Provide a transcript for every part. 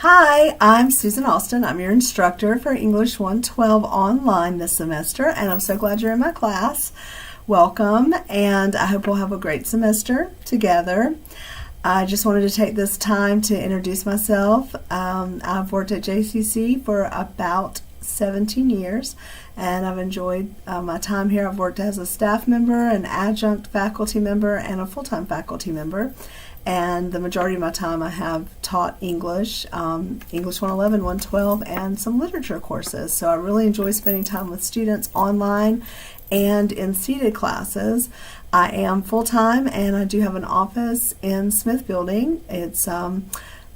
Hi, I'm Susan Austin. I'm your instructor for English 112 online this semester, and I'm so glad you're in my class. Welcome, and I hope we'll have a great semester together. I just wanted to take this time to introduce myself. I've worked at JCC for about 17 years, and I've enjoyed my time here. I've worked as a staff member, an adjunct faculty member, and a full-time faculty member. And the majority of my time I have taught English, English 111, 112, and some literature courses. So I really enjoy spending time with students online and in seated classes. I am full-time, and I do have an office in Smith Building. It's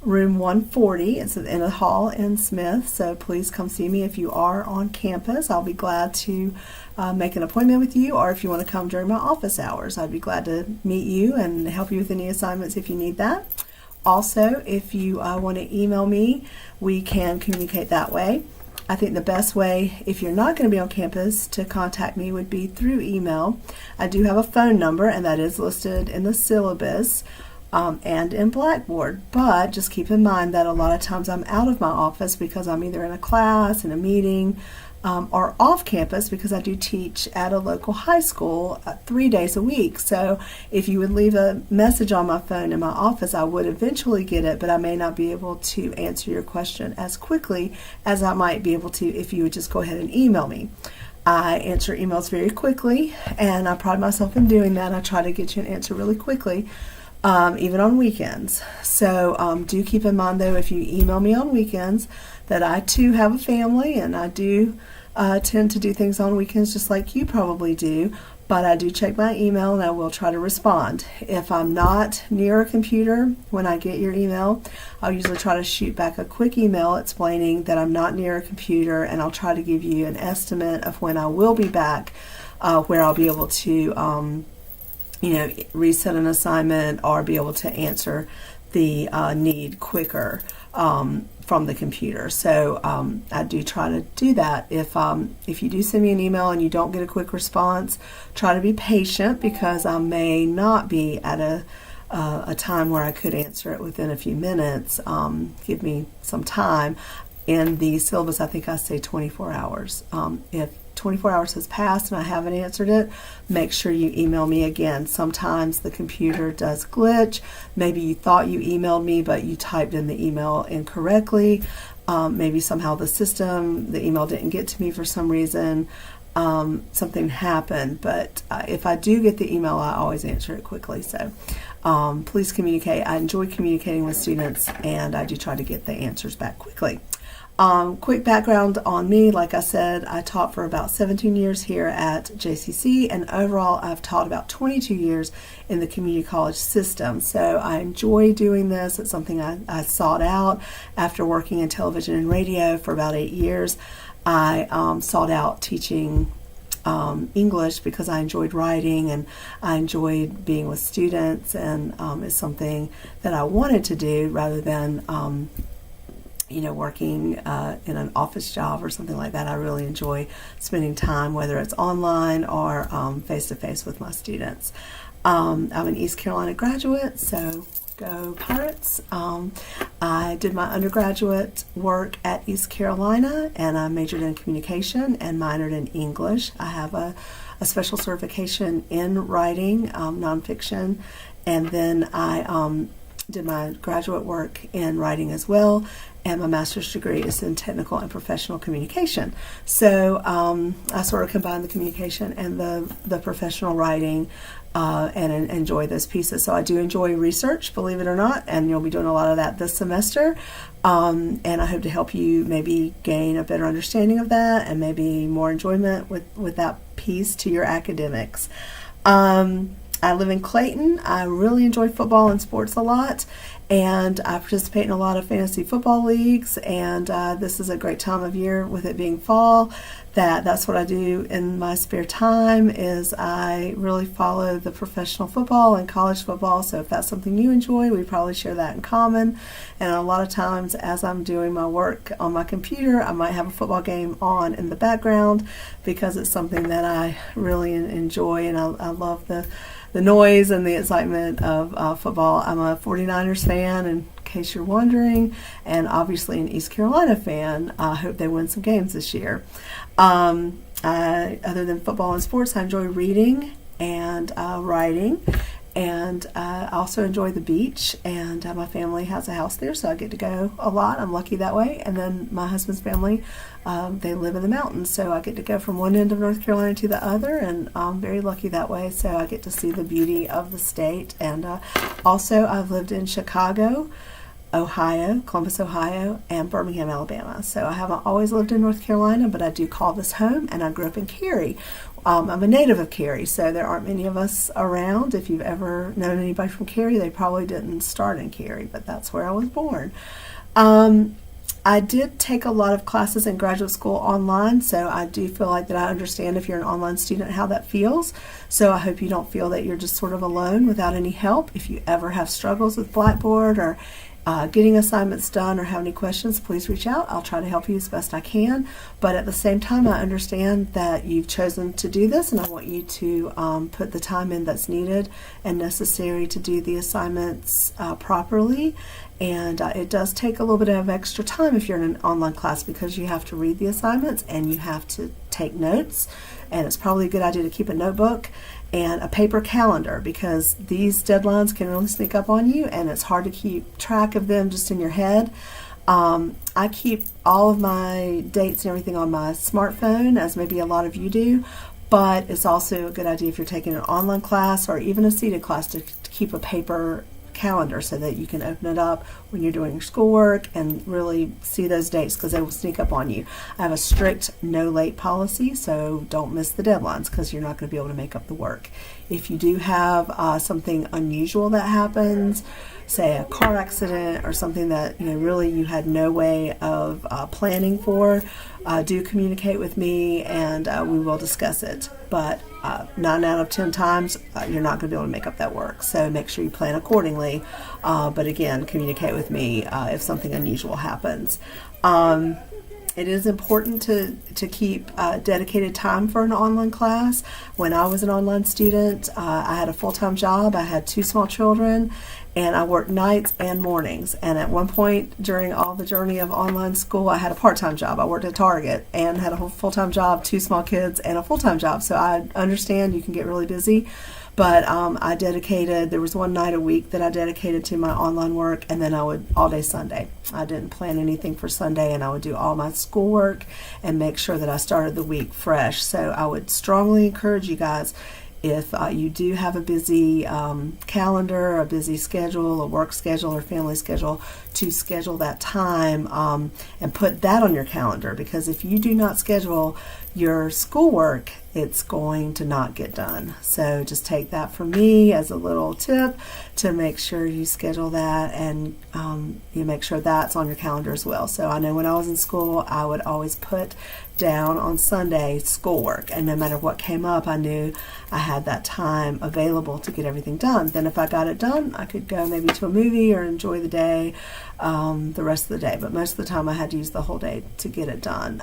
room 140. It's in a hall in Smith, so please come see me if you are on campus. I'll be glad to make an appointment with you, or if you want to come during my office hours, I'd be glad to meet you and help you with any assignments if you need that. Also, if you want to email me, we can communicate that way. I think the best way, if you're not going to be on campus, to contact me would be through email. I do have a phone number, and that is listed in the syllabus and in Blackboard, but just keep in mind that a lot of times I'm out of my office because I'm either in a class, in a meeting, or off campus because I do teach at a local high school 3 days a week. So if you would leave a message on my phone in my office, I would eventually get it, but I may not be able to answer your question as quickly as I might be able to if you would just go ahead and email me. I answer emails very quickly, and I pride myself in doing that. I try to get you an answer really quickly, even on weekends. So do keep in mind, though, if you email me on weekends, that I too have a family, and I do tend to do things on weekends just like you probably do, but I do check my email and I will try to respond. If I'm not near a computer when I get your email, I'll usually try to shoot back a quick email explaining that I'm not near a computer, and I'll try to give you an estimate of when I will be back, where I'll be able to reset an assignment or be able to answer the need quicker from the computer. So I do try to do that. If you do send me an email and you don't get a quick response, try to be patient, because I may not be at a time where I could answer it within a few minutes. Give me some time. In the syllabus, I think I say 24 hours. If 24 hours has passed and I haven't answered it, make sure you email me again. Sometimes the computer does glitch. Maybe you thought you emailed me, but you typed in the email incorrectly. Maybe somehow the email didn't get to me for some reason. Something happened, but if I do get the email, I always answer it quickly. So please communicate. I enjoy communicating with students, and I do try to get the answers back quickly. Quick background on me. Like I said, I taught for about 17 years here at JCC, and overall I've taught about 22 years in the community college system. So I enjoy doing this. It's something I sought out after working in television and radio for about 8 years. I sought out teaching English because I enjoyed writing and I enjoyed being with students, and it's something that I wanted to do rather than working in an office job or something like that. I really enjoy spending time, whether it's online or face-to-face with my students. I'm an East Carolina graduate, so go Pirates. I did my undergraduate work at East Carolina, and I majored in communication and minored in English. I have a special certification in writing, nonfiction, and then I did my graduate work in writing as well, and my master's degree is in technical and professional communication. So I sort of combine the communication and the professional writing and enjoy those pieces. So I do enjoy research, believe it or not, and you'll be doing a lot of that this semester. And I hope to help you maybe gain a better understanding of that and maybe more enjoyment with that piece to your academics. I live in Clayton. I really enjoy football and sports a lot, and I participate in a lot of fantasy football leagues, and this is a great time of year with it being fall. That's what I do in my spare time, is I really follow the professional football and college football. So if that's something you enjoy, we probably share that in common. And a lot of times as I'm doing my work on my computer, I might have a football game on in the background because it's something that I really enjoy, and I love the noise and the excitement of football. I'm a 49ers fan and case you're wondering, and obviously an East Carolina fan. I hope they win some games this year. Other than football and sports, I enjoy reading and writing, and I also enjoy the beach, and my family has a house there, so I get to go a lot. I'm lucky that way. And then my husband's family, they live in the mountains, so I get to go from one end of North Carolina to the other, and I'm very lucky that way, so I get to see the beauty of the state. And also I've lived in Chicago, Ohio, Columbus, Ohio, and Birmingham, Alabama. So I haven't always lived in North Carolina, but I do call this home, and I grew up in Cary. I'm a native of Cary, so there aren't many of us around. If you've ever known anybody from Cary, they probably didn't start in Cary, but that's where I was born. I did take a lot of classes in graduate school online, so I do feel like that I understand if you're an online student how that feels. So I hope you don't feel that you're just sort of alone without any help. If you ever have struggles with Blackboard or getting assignments done or have any questions, please reach out. I'll try to help you as best I can. But at the same time, I understand that you've chosen to do this, and I want you to put the time in that's needed and necessary to do the assignments properly. And it does take a little bit of extra time if you're in an online class, because you have to read the assignments and you have to take notes. And it's probably a good idea to keep a notebook and a paper calendar, because these deadlines can really sneak up on you, and it's hard to keep track of them just in your head. I keep all of my dates and everything on my smartphone, as maybe a lot of you do, but it's also a good idea if you're taking an online class or even a seated class to keep a paper calendar so that you can open it up when you're doing your schoolwork and really see those dates, because they will sneak up on you. I have a strict no late policy, so don't miss the deadlines, because you're not going to be able to make up the work. If you do have something unusual that happens, say a car accident or something that really you had no way of planning for, do communicate with me, and we will discuss it. But 9 out of 10 times you're not going to be able to make up that work, so make sure you plan accordingly. But again, communicate with me if something unusual happens. It is important to keep dedicated time for an online class. When I was an online student, I had a full-time job. I had 2 small children, and I worked nights and mornings. And at one point during all the journey of online school, I had a part-time job. I worked at Target and had a whole full-time job, 2 small kids, and a full-time job. So I understand you can get really busy. But there was one night a week that I dedicated to my online work, and then I would all day Sunday. I didn't plan anything for Sunday, and I would do all my schoolwork and make sure that I started the week fresh. So I would strongly encourage you guys, if you do have a busy calendar, a busy schedule, a work schedule, or family schedule, to schedule that time and put that on your calendar, because if you do not schedule your schoolwork, it's going to not get done. So just take that from me as a little tip to make sure you schedule that, and you make sure that's on your calendar as well. So I know when I was in school, I would always put down on Sunday schoolwork, and no matter what came up, I knew I had that time available to get everything done. Then if I got it done, I could go maybe to a movie or enjoy the day, the rest of the day. But most of the time I had to use the whole day to get it done.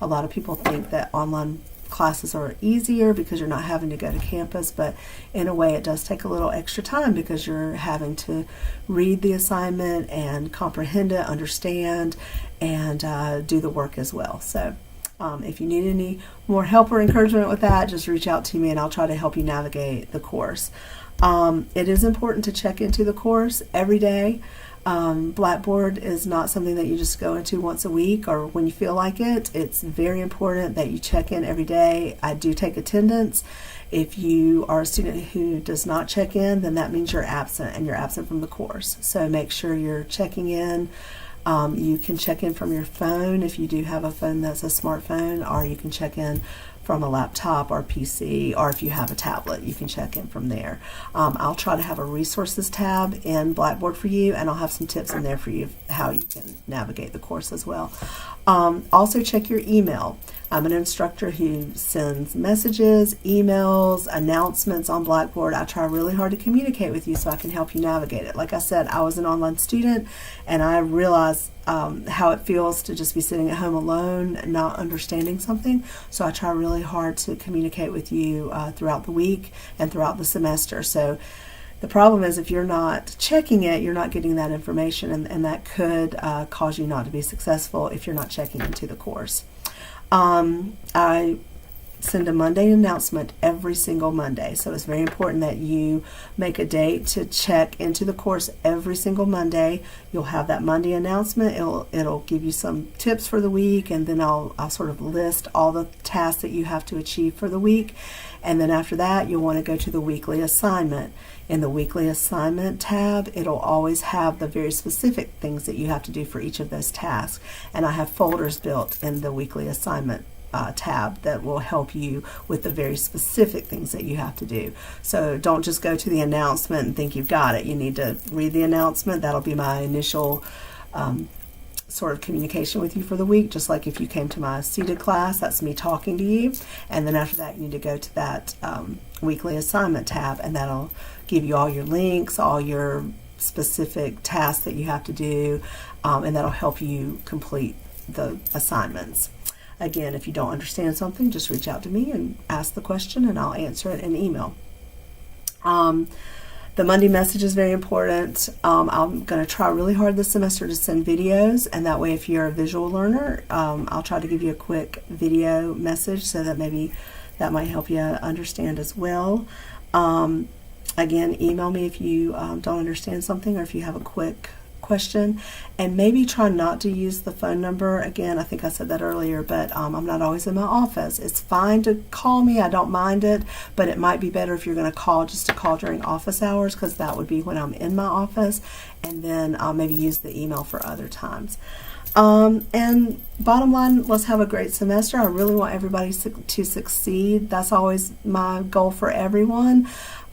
A lot of people think that online classes are easier because you're not having to go to campus, but in a way it does take a little extra time, because you're having to read the assignment and comprehend it, understand, and do the work as well. So if you need any more help or encouragement with that, just reach out to me and I'll try to help you navigate the course. It is important to check into the course every day. Blackboard is not something that you just go into once a week or when you feel like it. It's very important that you check in every day. I do take attendance. If you are a student who does not check in, then that means you're absent, and you're absent from the course. So make sure you're checking in. You can check in from your phone if you do have a phone that's a smartphone, or you can check in from a laptop or PC, or if you have a tablet, you can check in from there. I'll try to have a resources tab in Blackboard for you, and I'll have some tips in there for you how you can navigate the course as well. Also check your email. I'm an instructor who sends messages, emails, announcements on Blackboard. I try really hard to communicate with you so I can help you navigate it. Like I said, I was an online student, and I realized how it feels to just be sitting at home alone and not understanding something. So I try really hard to communicate with you throughout the week and throughout the semester. So The problem is if you're not checking it, you're not getting that information, and that could cause you not to be successful if you're not checking into the course. I send a Monday announcement every single Monday, so it's very important that you make a date to check into the course every single Monday. You'll have that Monday announcement. It'll give you some tips for the week, and then I'll sort of list all the tasks that you have to achieve for the week. And then after that, you'll want to go to the weekly assignment. In the weekly assignment tab, it'll always have the very specific things that you have to do for each of those tasks. And I have folders built in the weekly assignment tab that will help you with the very specific things that you have to do. So don't just go to the announcement and think you've got it. You need to read the announcement. That'll be my initial sort of communication with you for the week. Just like if you came to my seated class, that's me talking to you. And then after that, you need to go to that weekly assignment tab, and that'll give you all your links, all your specific tasks that you have to do, and that'll help you complete the assignments. Again, if you don't understand something, just reach out to me and ask the question, and I'll answer it in email. The Monday message is very important. I'm going to try really hard this semester to send videos, and that way if you're a visual learner, I'll try to give you a quick video message so that maybe that might help you understand as well. Again, email me if you don't understand something or if you have a quick question, and maybe try not to use the phone number. Again, I think I said that earlier, but I'm not always in my office. It's fine to call me, I don't mind it, but it might be better if you're going to call just to call during office hours, because that would be when I'm in my office, and then maybe use the email for other times. And bottom line, let's have a great semester. I really want everybody to succeed. That's always my goal for everyone.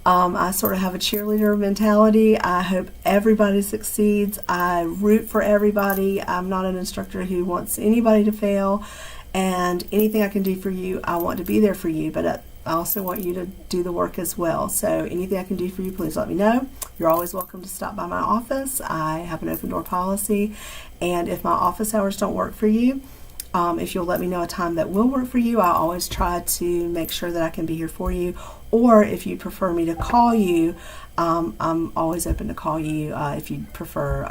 I sort of have a cheerleader mentality. I hope everybody succeeds. I root for everybody. I'm not an instructor who wants anybody to fail, and anything I can do for you, I want to be there for you, but I also want you to do the work as well. So anything I can do for you, please let me know. You're always welcome to stop by my office. I have an open door policy, and if my office hours don't work for you, if you'll let me know a time that will work for you, I always try to make sure that I can be here for you. Or if you prefer me to call you, I'm always open to call you if you prefer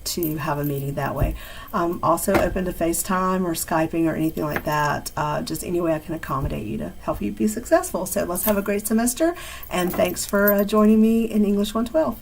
to have a meeting that way. I'm also open to FaceTime or Skyping or anything like that. Just any way I can accommodate you to help you be successful. So let's have a great semester, and thanks for joining me in English 112.